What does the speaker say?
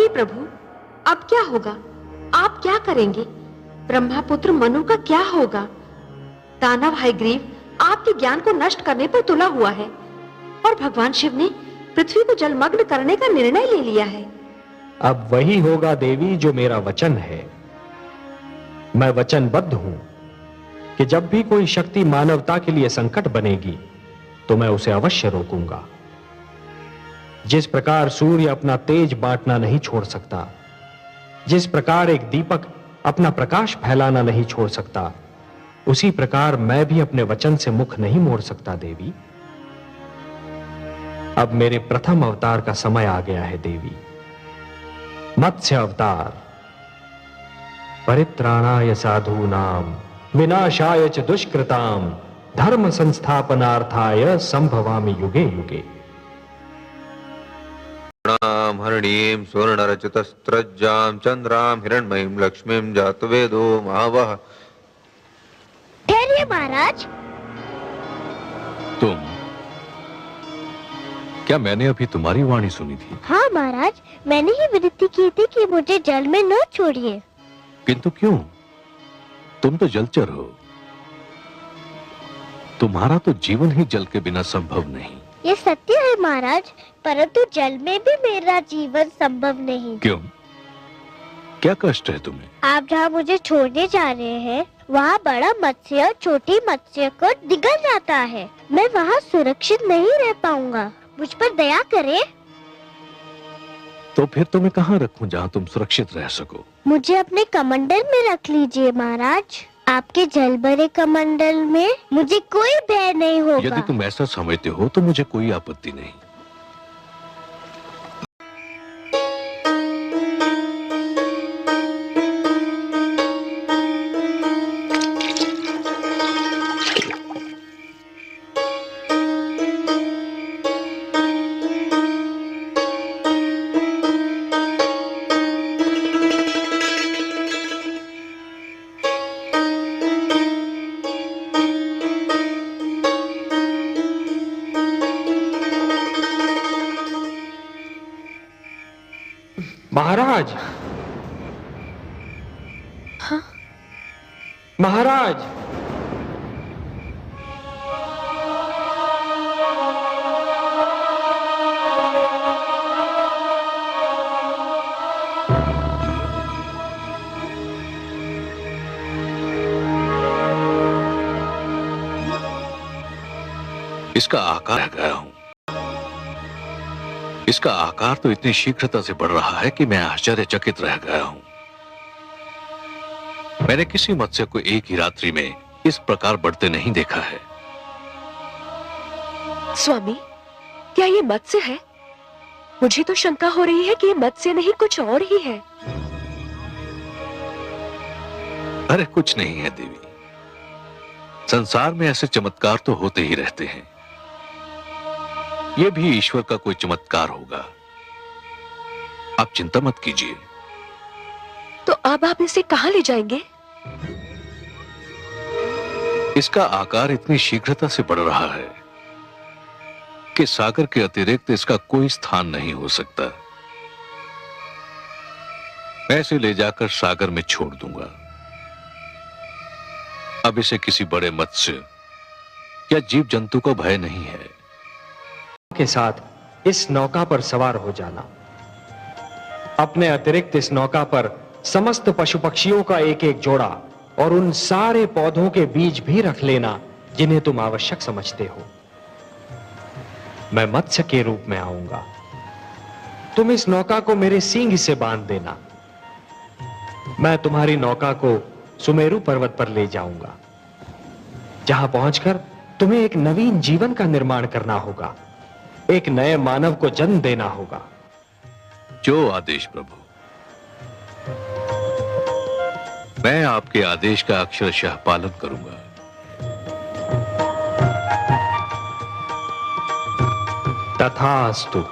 स्वामी प्रभु, अब क्या होगा? आप क्या करेंगे? ब्रह्मापुत्र मनु का क्या होगा? दानव हयग्रीव आपके ज्ञान को नष्ट करने पर तुला हुआ है और भगवान शिव ने पृथ्वी को जलमग्न करने का निर्णय ले लिया है। अब वही होगा देवी जो मेरा वचन है। मैं वचनबद्ध हूं कि जब भी कोई शक्ति मानवता के लिए संकट बनेगी तो मैं उसे अवश्य रोकूंगा। जिस प्रकार सूर्य अपना तेज बांटना नहीं छोड़ सकता, जिस प्रकार एक दीपक अपना प्रकाश फैलाना नहीं छोड़ सकता, उसी प्रकार मैं भी अपने वचन से मुख नहीं मोड़ सकता देवी। अब मेरे प्रथम अवतार का समय आ गया है देवी। मत्स्य अवतार, परित्राणाय साधूनाम विनाशाय च दुष्कृताम धर्म संस्थापनार्थाय संभवामि युगे युगे। प्रणाम हरिणीं स्वर्णरचितस्त्रज्जां चंद्रां हिरण्मयीं लक्ष्मीं जातवेदो महावः। ठहरिए महाराज। तुम? क्या मैंने अभी तुम्हारी वाणी सुनी थी? हाँ महाराज, मैंने ही विनती की थी कि मुझे जल में न छोड़िए। किंतु क्यों? तुम तो जलचर हो। तुम्हारा तो जीवन ही जल के बिना संभव नहीं। ये सत्य है महाराज, परंतु जल में भी मेरा जीवन संभव नहीं। क्यों? क्या कष्ट है तुम्हें? आप जहाँ मुझे छोड़ने जा रहे हैं वहाँ बड़ा मत्स्य छोटी मत्स्य को निगल जाता है। मैं वहाँ सुरक्षित नहीं रह पाऊंगा, मुझ पर दया करें। तो फिर तुम्हें कहाँ रखूं जहाँ तुम सुरक्षित रह सको? मुझे अपने कमंडल में रख लीजिए महाराज। आपके जल भरे कमंडल में मुझे कोई भय नहीं होगा। यदि तुम ऐसा समझते हो तो मुझे कोई आपत्ति नहीं। महाराज, हाँ? महाराज, इसका आकार रह गया हूं। इसका आकार तो इतनी शीघ्रता से बढ़ रहा है कि मैं आश्चर्यचकित रह गया हूं। मैंने किसी मत्स्य को एक ही रात्रि में इस प्रकार बढ़ते नहीं देखा है। स्वामी, क्या ये मत्स्य है? मुझे तो शंका हो रही है कि ये मत्स्य नहीं कुछ और ही है। अरे कुछ नहीं है देवी, संसार में ऐसे चमत्कार तो होते ही रहते हैं। यह भी ईश्वर का कोई चमत्कार होगा। आप चिंता मत कीजिए। तो अब आप इसे कहां ले जाएंगे? इसका आकार इतनी शीघ्रता से बढ़ रहा है कि सागर के अतिरिक्त इसका कोई स्थान नहीं हो सकता। मैं इसे ले जाकर सागर में छोड़ दूंगा। अब इसे किसी बड़े मत्स्य या जीव जंतु का भय नहीं है। के साथ इस नौका पर सवार हो जाना। अपने अतिरिक्त इस नौका पर समस्त पशु पक्षियों का एक एक जोड़ा और उन सारे पौधों के बीज भी रख लेना जिन्हें तुम आवश्यक समझते हो। मैं मत्स्य के रूप में आऊंगा। तुम इस नौका को मेरे सींग से बांध देना। मैं तुम्हारी नौका को सुमेरु पर्वत पर ले जाऊंगा, जहां पहुंचकर तुम्हें एक नवीन जीवन का निर्माण करना होगा, एक नए मानव को जन्म देना होगा। जो आदेश प्रभु। मैं आपके आदेश का अक्षरशः पालन करूंगा। तथास्तु।